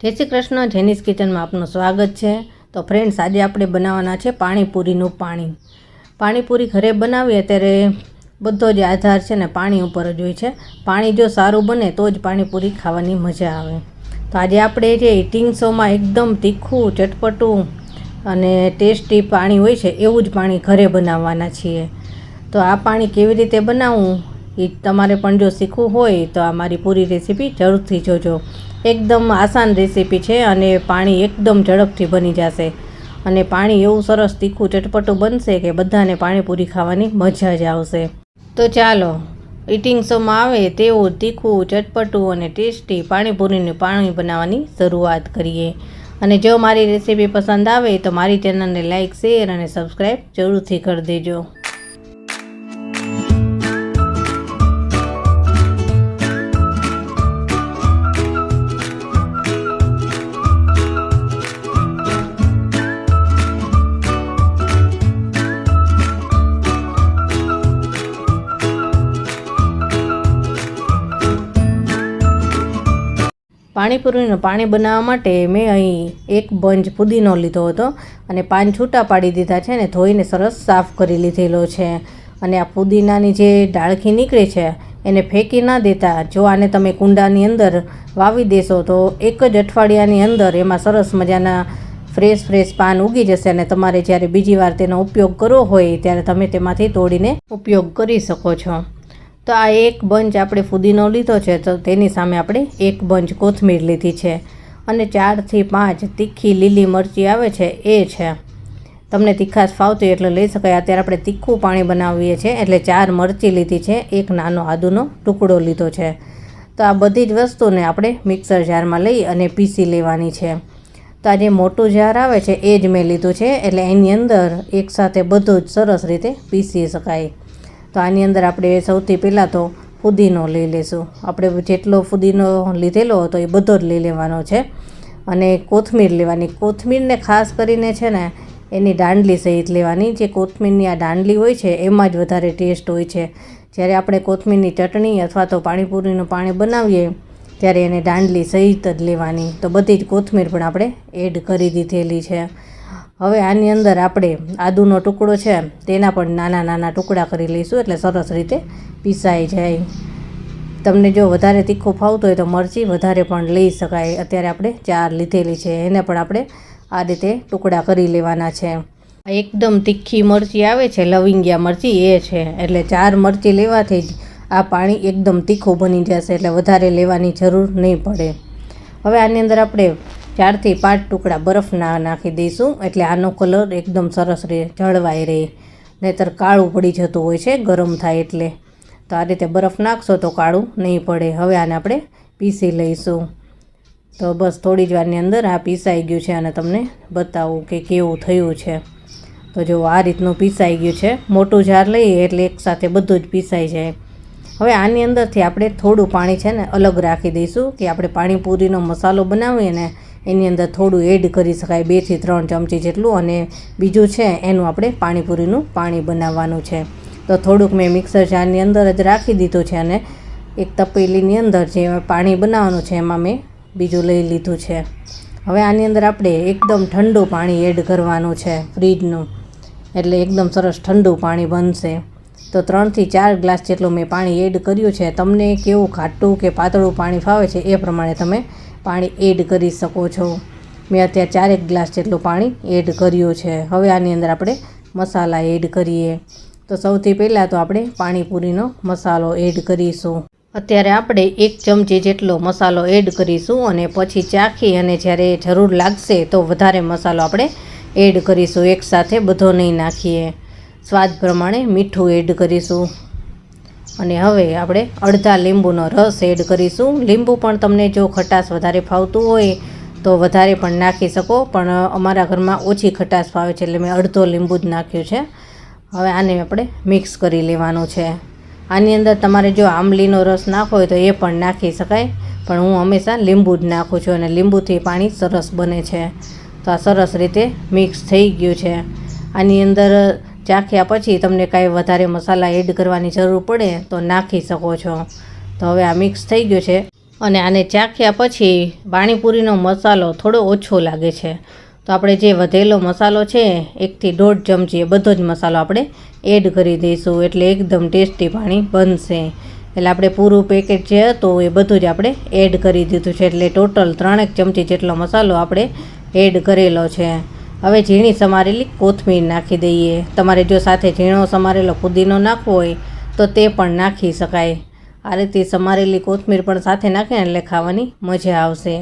જય શ્રી કૃષ્ણ, જેનીસ કિચનમાં આપનું સ્વાગત છે। તો ફ્રેન્ડ્સ, આજે આપણે બનાવવાના છે પાણીપુરીનું પાણી। પાણીપુરી ઘરે બનાવીએ ત્યારે બધો જ આધાર છે ને પાણી ઉપર જ હોય છે। પાણી જો સારું બને તો જ પાણીપુરી ખાવાની મજા આવે। તો આજે આપણે જે ઇટિંગ શોમાં એકદમ તીખું, ચટપટું અને ટેસ્ટી પાણી હોય છે એવું જ પાણી ઘરે બનાવવાના છીએ। તો આ પાણી કેવી રીતે બનાવવું એ તમારે પણ જો શીખવું હોય તો આ મારી પૂરી રેસીપી જરૂરથી જોજો। એકદમ આસાન રેસીપી છે અને પાણી એકદમ ઝડપથી બની જશે અને પાણી એવું સરસ તીખું ચટપટું બનશે કે બધાને પાણીપુરી ખાવાની મજા જ આવશે। તો ચાલો ઇટિંગ શોમાં આવે તેવું તીખું, ચટપટું અને ટેસ્ટી પાણીપુરીનું પાણી બનાવવાની શરૂઆત કરીએ। અને જો મારી રેસીપી પસંદ આવે તો મારી ચેનલને લાઇક, શેર અને સબસ્ક્રાઈબ જરૂરથી કરી દેજો। પાણીપુરીનું પાણી બનાવવા માટે મેં અહીં એક બંચ ફુદીનો લીધો હતો અને પાન છૂટા પાડી દીધા છે ને ધોઈને સરસ સાફ કરી લીધેલો છે। અને આ ફુદીનાની જે ડાળખી નીકળે છે એને ફેંકી ના દેતા, જો આને તમે કુંડાની અંદર વાવી દેશો તો એક જ અઠવાડિયાની અંદર એમાં સરસ મજાના ફ્રેશ પાન ઉગી જશે અને તમારે જ્યારે બીજી વાર તેનો ઉપયોગ કરવો હોય ત્યારે તમે તેમાંથી તોડીને ઉપયોગ કરી શકો છો। તો આ એક બંચ આપણે ફુદીનો લીધો છે તો તેની સામે આપણે એક બંચ કોથમીર લીધી છે અને 4 થી 5 તીખી લીલી મરચી આવે છે એ છે। તમને તીખાશ ફાવતી એટલે લઈ શકાય। અત્યારે આપણે તીખું પાણી બનાવીએ છીએ એટલે 4 મરચી લીધી છે, એક નાનો આદુનો ટુકડો લીધો છે। તો આ બધી જ વસ્તુને આપણે મિક્સર જારમાં લઈ અને પીસી લેવાની છે। તો આ જે મોટું જાર આવે છે એ જ મેં લીધું છે એટલે એની અંદર એકસાથે બધું જ સરસ રીતે પીસી શકાય। તો આની અંદર આપણે સૌથી પહેલાં તો ફુદીનો લઈ લઈશું। આપણે જેટલો ફુદીનો લીધેલો હતો એ બધો જ લઈ લેવાનો છે અને કોથમીર લેવાની। કોથમીરને ખાસ કરીને છે ને એની દાંડલી સહિત લેવાની। જે કોથમીરની આ દાંડલી હોય છે એમાં જ વધારે ટેસ્ટ હોય છે। જ્યારે આપણે કોથમીરની ચટણી અથવા તો પાણીપુરીનું પાણી બનાવીએ ત્યારે એને દાંડલી સહિત જ લેવાની। તો બધી જ કોથમીર પણ આપણે એડ કરી દીધેલી છે। હવે આની અંદર આપણે આદુનો ટુકડો છે તેના પણ નાના નાના ટુકડા કરી લઈશું એટલે સરસ રીતે પીસાઈ જાય। તમને જો વધારે તીખું ફાવતું હોય તો મરચી વધારે પણ લઈ શકાય। અત્યારે આપણે 4 લીધેલી છે એને પણ આપણે આ રીતે ટુકડા કરી લેવાના છે। એકદમ તીખી મરચી આવે છે, લવિંગિયા મરચી એ છે એટલે 4 મરચી લેવાથી જ આ પાણી એકદમ તીખું બની જશે એટલે વધારે લેવાની જરૂર નહીં પડે। હવે આની અંદર આપણે 4 થી 5 ટુકડા બરફના નાખી દઈશું એટલે આનો કલર એકદમ સરસ રહે, જળવાઈ રહે, નહીંતર કાળું પડી જતું હોય છે ગરમ થાય એટલે। તો આ રીતે બરફ નાખશો તો કાળું નહીં પડે। હવે આને આપણે પીસી લઈશું। તો બસ થોડી જ વારની અંદર આ પીસાઈ ગયું છે અને તમને બતાવું કે કેવું થયું છે। તો જો આ રીતનું પીસાઈ ગયું છે। મોટું જાર લઈએ એટલે એકસાથે બધું જ પીસાઈ જાય। હવે આની અંદરથી આપણે થોડું પાણી છે ને અલગ રાખી દઈશું કે આપણે પાણીપુરીનો મસાલો બનાવીએ ને એની અંદર થોડું એડ કરી શકાય, 2 થી 3 ચમચી જેટલું, અને બીજું છે એનું આપણે પાણીપુરીનું પાણી બનાવવાનું છે। તો થોડુંક મેં મિક્સર જારની અંદર જ રાખી દીધું છે અને એક તપેલીની અંદર જે પાણી બનાવવાનું છે એમાં મેં બીજું લઈ લીધું છે। હવે આની અંદર આપણે એકદમ ઠંડુ પાણી એડ કરવાનું છે ફ્રીજનું, એટલે એકદમ સરસ ઠંડુ પાણી બનશે। તો 3 થી 4 ગ્લાસ જેટલું મેં પાણી એડ કર્યું છે। તમને કેવું ઘાટું કે પાતળું પાણી ફાવે છે એ પ્રમાણે તમે પાણી એડ કરી શકો છો। મેં અત્યારે 4 ગ્લાસ જેટલું પાણી એડ કર્યું છે। હવે આની અંદર આપણે મસાલા એડ કરીએ। તો સૌથી પહેલાં તો આપણે પાણીપુરીનો મસાલો એડ કરીશું। અત્યારે આપણે 1 ચમચી જેટલો મસાલો એડ કરીશું અને પછી ચાખી અને જ્યારે જરૂર લાગશે તો વધારે મસાલો આપણે એડ કરીશું। એકસાથે બધો નહીં નાખીએ। સ્વાદ પ્રમાણે મીઠું એડ કરીશું અને હવે આપણે અડધા લીંબુનો રસ એડ કરીશું। લીંબુ પણ તમને જો ખટાશ વધારે ફાવતું હોય તો વધારે પણ નાખી શકો, પણ અમારા ઘરમાં ઓછી ખટાશ ફાવે છે એટલે મેં અડધો લીંબુ જ નાખ્યું છે। હવે આને આપણે મિક્સ કરી લેવાનું છે। આની અંદર તમારે જો આંબલીનો રસ નાખવો હોય તો એ પણ નાખી શકાય, પણ હું હંમેશા લીંબુ જ નાખું છું અને લીંબુથી પાણી સરસ બને છે। તો આ સરસ રીતે મિક્સ થઈ ગયું છે। આની અંદર ચાખ્યા પછી તમને કાંઈ વધારે મસાલા એડ કરવાની જરૂર પડે તો નાખી શકો છો। તો હવે આ મિક્સ થઈ ગયું છે। અને આને ચાખ્યા પછી પાણીપુરીનો મસાલો થોડો ઓછો લાગે છે. તો આપણે જે વધેલો મસાલો છે 1 થી 1.5 ચમચી એ બધો જ મસાલો આપણે એડ કરી દઈશું, એટલે એકદમ ટેસ્ટી પાણી બનશે. એટલે આપણે પૂરું પેકેટ જે હતું એ બધું જ આપણે એડ કરી દીધું છે, એટલે ટોટલ 3 ચમચી જેટલો મસાલો આપણે એડ કરેલો છે. હવે ઝીણી સમારેલી કોથમીર નાખી દઈએ. તમારે જો સાથે ઝીણો સમારેલો પુદીનો નાખવો હોય તો તે પણ નાખી શકાય. આ રીતે સમારેલી કોથમીર પણ સાથે નાખીને એટલે ખાવાની મજા આવશે.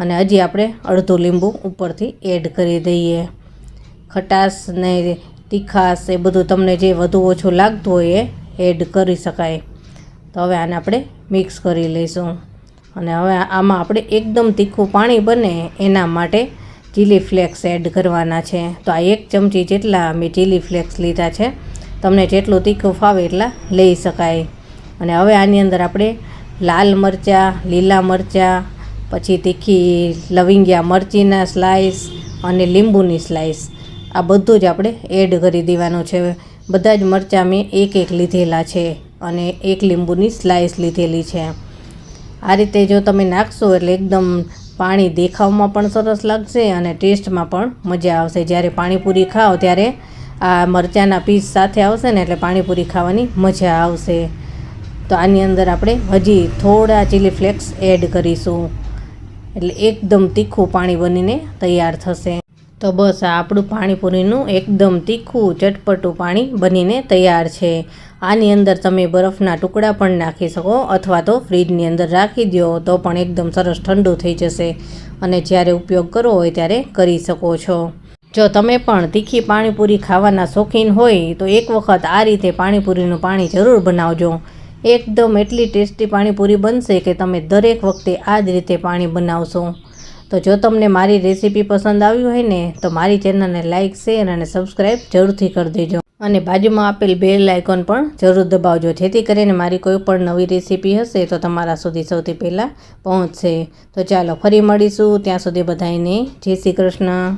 અને હજી આપણે અડધું લીંબુ ઉપરથી એડ કરી દઈએ. ખટાશ ને તીખાશ એ બધું તમને જે વધુ ઓછું લાગતું હોય એ એડ કરી શકાય. તો હવે આને આપણે મિક્સ કરી લઈશું. અને હવે આમાં આપણે એકદમ તીખું પાણી બને એના માટે ચીલી ફ્લેક્સ એડ કરવાના છે. તો આ 1 ચમચી જેટલા મેં ચીલી ફ્લેક્સ લીધા છે. તમને જેટલું તીખું ફાવે એટલા લઈ શકાય. અને હવે આની અંદર આપણે લાલ મરચાં, લીલા મરચાં, પછી તીખી લવિંગિયા મરચીના સ્લાઈસ અને લીંબુની સ્લાઈસ આ બધું જ આપણે એડ કરી દેવાનું છે. બધા જ મરચાં મેં 1 લીધેલા છે અને 1 લીંબુની સ્લાઈસ લીધેલી છે. આ રીતે જો તમે નાખશો એટલે એકદમ પાણી દેખાવમાં પણ સરસ લાગશે અને ટેસ્ટમાં પણ મજા આવશે. જ્યારે પાણીપુરી ખાઓ ત્યારે આ મરચાંના પીસ સાથે આવશે ને એટલે પાણીપુરી ખાવાની મજા આવશે. તો આની અંદર આપણે હજી થોડા ચીલી ફ્લેક્સ એડ કરીશું, એટલે એકદમ તીખું પાણી બનીને તૈયાર થશે. તો બસ આ આપણું પાણીપુરીનું એકદમ તીખું ચટપટું પાણી બનીને તૈયાર છે. આની અંદર તમે બરફના ટુકડા પણ નાખી શકો અથવા તો ફ્રીજની અંદર રાખી દો તો પણ એકદમ સરસ ઠંડુ થઈ જશે અને જ્યારે ઉપયોગ કરવો હોય ત્યારે કરી શકો છો. જો તમે પણ તીખી પાણીપુરી ખાવાના શોખીન હોય તો એક વખત આ રીતે પાણીપુરીનું પાણી જરૂર બનાવજો. એકદમ એટલી ટેસ્ટી પાણીપુરી બનશે કે તમે દરેક વખતે આ જ રીતે પાણી બનાવશો. તો જો તમને મારી રેસીપી પસંદ આવી હોય ને તો મારી ચેનલને લાઇક, શેર અને સબસ્ક્રાઈબ જરૂરથી કરી દેજો. અને બાજુમાં આપેલ બેલ આઇકોન પણ જરૂર દબાવજો, જેથી કરીને મારી કોઈ પણ નવી રેસીપી હશે તો તમારા સુધી સૌથી પહેલાં પહોંચશે. તો ચાલો ફરી મળીશું, ત્યાં સુધી બધાને જય શ્રી કૃષ્ણ.